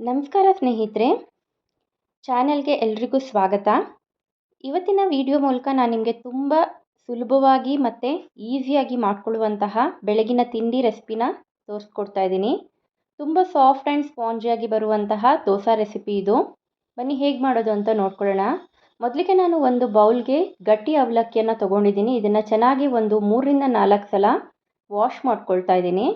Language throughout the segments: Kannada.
ನಮಸ್ಕಾರ ಸ್ನೇಹಿತರೆ, ಚಾನೆಲ್ಗೆ ಎಲ್ರಿಗೂ ಸ್ವಾಗತ. ಇವತ್ತಿನ ವಿಡಿಯೋ ಮೂಲಕ ನಾನು ನಿಮಗೆ ತುಂಬ ಸುಲಭವಾಗಿ ಮತ್ತು ಈಸಿಯಾಗಿ ಮಾಡ್ಕೊಳ್ಳುವಂತಹ ಬೆಳಗಿನ ತಿಂಡಿ ರೆಸಿಪಿನ ತೋರಿಸ್ಕೊಡ್ತಾ ಇದ್ದೀನಿ. ತುಂಬ ಸಾಫ್ಟ್ ಆ್ಯಂಡ್ ಸ್ಪಾಂಜಿಯಾಗಿ ಬರುವಂತಹ ದೋಸೆ ರೆಸಿಪಿ ಇದು. ಬನ್ನಿ ಹೇಗೆ ಮಾಡೋದು ಅಂತ ನೋಡ್ಕೊಳ್ಳೋಣ. ಮೊದಲಿಗೆ ನಾನು ಒಂದು ಬೌಲ್ಗೆ ಗಟ್ಟಿ ಅವಲಕ್ಕಿಯನ್ನು ತೊಗೊಂಡಿದ್ದೀನಿ. ಇದನ್ನು ಚೆನ್ನಾಗಿ ಒಂದು 3ರಿಂದ 4 ಸಲ ವಾಶ್ ಮಾಡ್ಕೊಳ್ತಾ ಇದ್ದೀನಿ.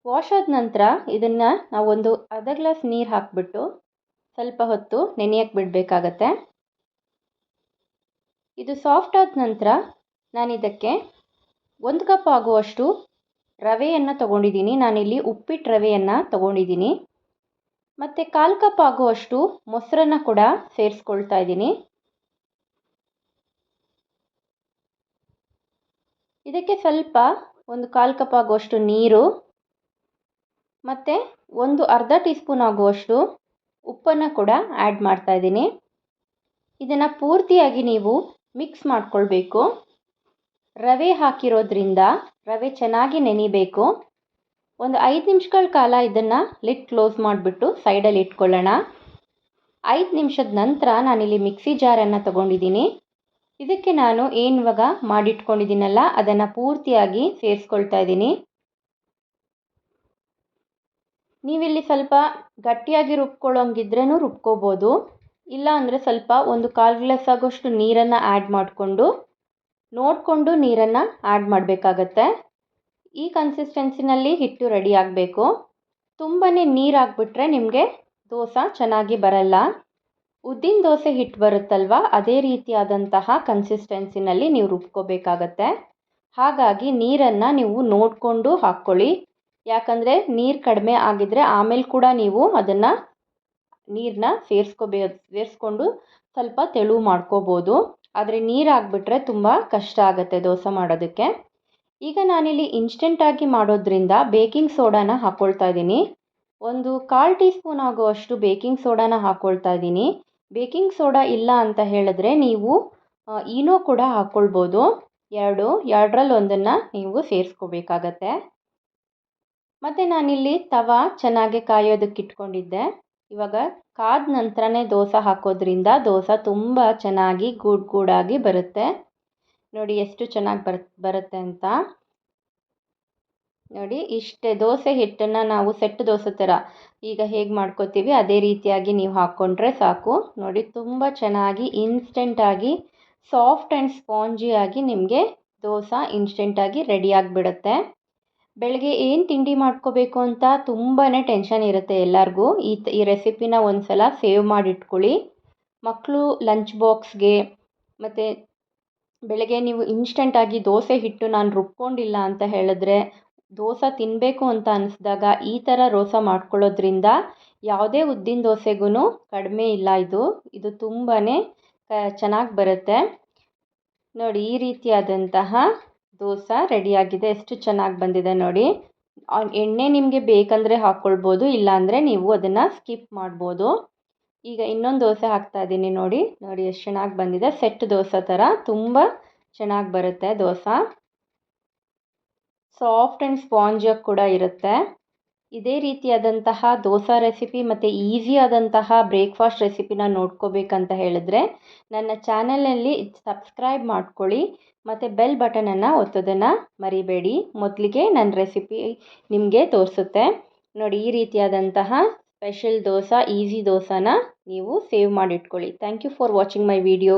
ವಾಶ್ ಆದ ನಂತರ ಇದನ್ನು ನಾವು ಒಂದು ಅರ್ಧ ಗ್ಲಾಸ್ ನೀರು ಹಾಕಿಬಿಟ್ಟು ಸ್ವಲ್ಪ ಹೊತ್ತು ನೆನೆಯಕ್ಕೆ ಬಿಡಬೇಕಾಗತ್ತೆ. ಇದು ಸಾಫ್ಟ್ ಆದ ನಂತರ ನಾನು ಇದಕ್ಕೆ 1 ಕಪ್ ಆಗುವಷ್ಟು ರವೆಯನ್ನು ತೊಗೊಂಡಿದ್ದೀನಿ. ನಾನಿಲ್ಲಿ ಉಪ್ಪಿಟ್ಟು ರವೆಯನ್ನು ತೊಗೊಂಡಿದ್ದೀನಿ. ಮತ್ತು 1/4 ಕಪ್ ಆಗುವಷ್ಟು ಮೊಸರನ್ನು ಕೂಡ ಸೇರಿಸ್ಕೊಳ್ತಾ ಇದ್ದೀನಿ. ಇದಕ್ಕೆ ಸ್ವಲ್ಪ ಒಂದು 1/4 ಕಪ್ ಆಗುವಷ್ಟು ನೀರು ಮತ್ತು ಒಂದು ಅರ್ಧ ಟೀ ಸ್ಪೂನ್ ಆಗುವಷ್ಟು ಉಪ್ಪನ್ನು ಕೂಡ ಆ್ಯಡ್ ಮಾಡ್ತಾ ಇದ್ದೀನಿ. ಇದನ್ನು ಪೂರ್ತಿಯಾಗಿ ನೀವು ಮಿಕ್ಸ್ ಮಾಡ್ಕೊಳ್ಬೇಕು. ರವೆ ಹಾಕಿರೋದ್ರಿಂದ ರವೆ ಚೆನ್ನಾಗಿ ನೆನಿಬೇಕು. ಒಂದು 5 ನಿಮಿಷಗಳ ಕಾಲ ಇದನ್ನು ಲಿಡ್ ಕ್ಲೋಸ್ ಮಾಡಿಬಿಟ್ಟು ಸೈಡಲ್ಲಿ ಇಟ್ಕೊಳ್ಳೋಣ. 5 ನಿಮಿಷದ ನಂತರ ನಾನಿಲ್ಲಿ ಮಿಕ್ಸಿ ಜಾರನ್ನು ತೊಗೊಂಡಿದ್ದೀನಿ. ಇದಕ್ಕೆ ನಾನು ಏನು ಇವಾಗ ಮಾಡಿಟ್ಕೊಂಡಿದ್ದೀನಲ್ಲ ಅದನ್ನು ಪೂರ್ತಿಯಾಗಿ ಸೇರಿಸ್ಕೊಳ್ತಾ ಇದ್ದೀನಿ. ನೀವಿಲ್ಲಿ ಸ್ವಲ್ಪ ಗಟ್ಟಿಯಾಗಿ ರುಬ್ಕೊಳ್ಳೋಂಗಿದ್ರೂ ರುಬ್ಕೋಬೋದು. ಇಲ್ಲ ಅಂದರೆ ಸ್ವಲ್ಪ ಒಂದು 1/4 ಗ್ಲಾಸ್ ಆಗೋಷ್ಟು ನೀರನ್ನು ಆ್ಯಡ್ ಮಾಡಿಕೊಂಡು ನೋಡಿಕೊಂಡು ನೀರನ್ನು ಆ್ಯಡ್ ಮಾಡಬೇಕಾಗತ್ತೆ. ಈ ಕನ್ಸಿಸ್ಟೆನ್ಸಿನಲ್ಲಿ ಹಿಟ್ಟು ರೆಡಿ ಆಗಬೇಕು. ತುಂಬಾ ನೀರು ಹಾಕ್ಬಿಟ್ರೆ ನಿಮಗೆ ದೋಸೆ ಚೆನ್ನಾಗಿ ಬರಲ್ಲ. ಉದ್ದಿನ ದೋಸೆ ಹಿಟ್ಟು ಬರುತ್ತಲ್ವ, ಅದೇ ರೀತಿಯಾದಂತಹ ಕನ್ಸಿಸ್ಟೆನ್ಸಿನಲ್ಲಿ ನೀವು ರುಬ್ಕೋಬೇಕಾಗತ್ತೆ. ಹಾಗಾಗಿ ನೀರನ್ನು ನೀವು ನೋಡಿಕೊಂಡು ಹಾಕ್ಕೊಳ್ಳಿ. ಯಾಕಂದರೆ ನೀರು ಕಡಿಮೆ ಆಗಿದ್ದರೆ ಆಮೇಲೆ ಕೂಡ ನೀವು ಅದನ್ನು ನೀರನ್ನ ಸೇರಿಸ್ಕೊಂಡು ಸ್ವಲ್ಪ ತೆಳು ಮಾಡ್ಕೋಬೋದು. ಆದರೆ ನೀರು ಹಾಕ್ಬಿಟ್ರೆ ತುಂಬ ಕಷ್ಟ ಆಗುತ್ತೆ ದೋಸೆ ಮಾಡೋದಕ್ಕೆ. ಈಗ ನಾನಿಲ್ಲಿ ಇನ್ಸ್ಟೆಂಟಾಗಿ ಮಾಡೋದ್ರಿಂದ ಬೇಕಿಂಗ್ ಸೋಡಾನ ಹಾಕ್ಕೊಳ್ತಾ ಇದ್ದೀನಿ. ಒಂದು 1/4 ಟೀ ಸ್ಪೂನ್ ಆಗುವಷ್ಟು ಬೇಕಿಂಗ್ ಸೋಡಾನ ಹಾಕ್ಕೊಳ್ತಾ ಇದ್ದೀನಿ. ಬೇಕಿಂಗ್ ಸೋಡಾ ಇಲ್ಲ ಅಂತ ಹೇಳಿದ್ರೆ ನೀವು ಈನೋ ಕೂಡ ಹಾಕ್ಕೊಳ್ಬೋದು. ಎರಡರಲ್ಲಿ ಒಂದನ್ನು ನೀವು ಸೇರಿಸ್ಕೋಬೇಕಾಗತ್ತೆ. ಮತ್ತು ನಾನಿಲ್ಲಿ ತವಾ ಚೆನ್ನಾಗಿ ಕಾಯೋದಕ್ಕೆ ಇಟ್ಕೊಂಡಿದ್ದೆ. ಇವಾಗ ಕಾದ ನಂತರನೇ ದೋಸೆ ಹಾಕೋದ್ರಿಂದ ದೋಸೆ ತುಂಬ ಚೆನ್ನಾಗಿ ಗೂಡಾಗಿ ಬರುತ್ತೆ. ನೋಡಿ ಎಷ್ಟು ಚೆನ್ನಾಗಿ ಬರುತ್ತೆ ಅಂತ. ನೋಡಿ ಇಷ್ಟೇ ದೋಸೆ ಹಿಟ್ಟನ್ನು ನಾವು ಸೆಟ್ ದೋಸೆ ಥರ ಈಗ ಹೇಗೆ ಮಾಡ್ಕೋತೀವಿ ಅದೇ ರೀತಿಯಾಗಿ ನೀವು ಹಾಕ್ಕೊಂಡ್ರೆ ಸಾಕು. ನೋಡಿ ತುಂಬ ಚೆನ್ನಾಗಿ ಇನ್ಸ್ಟೆಂಟಾಗಿ ಸಾಫ್ಟ್ ಆ್ಯಂಡ್ ಸ್ಪಾಂಜಿಯಾಗಿ ನಿಮಗೆ ದೋಸೆ ಇನ್ಸ್ಟೆಂಟಾಗಿ ರೆಡಿ ಆಗಿಬಿಡುತ್ತೆ. ಬೆಳಗ್ಗೆ ಏನು ತಿಂಡಿ ಮಾಡ್ಕೋಬೇಕು ಅಂತ ತುಂಬಾ ಟೆನ್ಷನ್ ಇರುತ್ತೆ ಎಲ್ಲರಿಗೂ. ಈ ರೆಸಿಪಿನ ಒಂದು ಸಲ ಸೇವ್ ಮಾಡಿಟ್ಕೊಳ್ಳಿ. ಮಕ್ಕಳು ಲಂಚ್ ಬಾಕ್ಸ್ಗೆ ಮತ್ತು ಬೆಳಗ್ಗೆ ನೀವು ಇನ್ಸ್ಟೆಂಟಾಗಿ ದೋಸೆ ಹಿಟ್ಟು ನಾನು ರುಬ್ಕೊಂಡಿಲ್ಲ ಅಂತ ಹೇಳಿದ್ರೆ ದೋಸೆ ತಿನ್ನಬೇಕು ಅಂತ ಅನಿಸಿದಾಗ ಈ ಥರ ದೋಸೆ ಮಾಡ್ಕೊಳ್ಳೋದ್ರಿಂದ ಯಾವುದೇ ಉದ್ದಿನ ದೋಸೆಗೂ ಕಡಿಮೆ ಇಲ್ಲ. ಇದು ತುಂಬಾ ಚೆನ್ನಾಗಿ ಬರುತ್ತೆ. ನೋಡಿ ಈ ರೀತಿಯಾದಂತಹ ದೋಸೆ ರೆಡಿಯಾಗಿದೆ. ಎಷ್ಟು ಚೆನ್ನಾಗಿ ಬಂದಿದೆ ನೋಡಿ. ಎಣ್ಣೆ ನಿಮಗೆ ಬೇಕಂದರೆ ಹಾಕ್ಕೊಳ್ಬೋದು, ಇಲ್ಲಾಂದರೆ ನೀವು ಅದನ್ನು ಸ್ಕಿಪ್ ಮಾಡ್ಬೋದು. ಈಗ ಇನ್ನೊಂದು ದೋಸೆ ಹಾಕ್ತಾ ಇದ್ದೀನಿ. ನೋಡಿ ಎಷ್ಟು ಚೆನ್ನಾಗಿ ಬಂದಿದೆ. ಸೆಟ್ ದೋಸೆ ಥರ ತುಂಬ ಚೆನ್ನಾಗಿ ಬರುತ್ತೆ ದೋಸೆ. ಸಾಫ್ಟ್ ಆ್ಯಂಡ್ ಸ್ಪಾಂಜಿಯಾಗಿ ಕೂಡ ಇರುತ್ತೆ. ಇದೇ ರೀತಿಯಾದಂತಹ ದೋಸೆ ರೆಸಿಪಿ ಮತ್ತು ಈಸಿಯಾದಂತಹ ಬ್ರೇಕ್ಫಾಸ್ಟ್ ರೆಸಿಪಿನ ನೋಡ್ಕೋಬೇಕಂತ ಹೇಳಿದ್ರೆ ನನ್ನ ಚಾನಲಲ್ಲಿ ಸಬ್ಸ್ಕ್ರೈಬ್ ಮಾಡ್ಕೊಳ್ಳಿ ಮತ್ತು ಬೆಲ್ ಬಟನನ್ನು ಒತ್ತೋದನ್ನು ಮರಿಬೇಡಿ. ಮೊದಲಿಗೆ ನನ್ನ ರೆಸಿಪಿ ನಿಮಗೆ ತೋರಿಸುತ್ತೆ. ನೋಡಿ ಈ ರೀತಿಯಾದಂತಹ ಸ್ಪೆಷಲ್ ದೋಸೆ, ಈಸಿ ದೋಸೆನ ನೀವು ಸೇವ್ ಮಾಡಿಟ್ಕೊಳ್ಳಿ. Thank you for watching my video.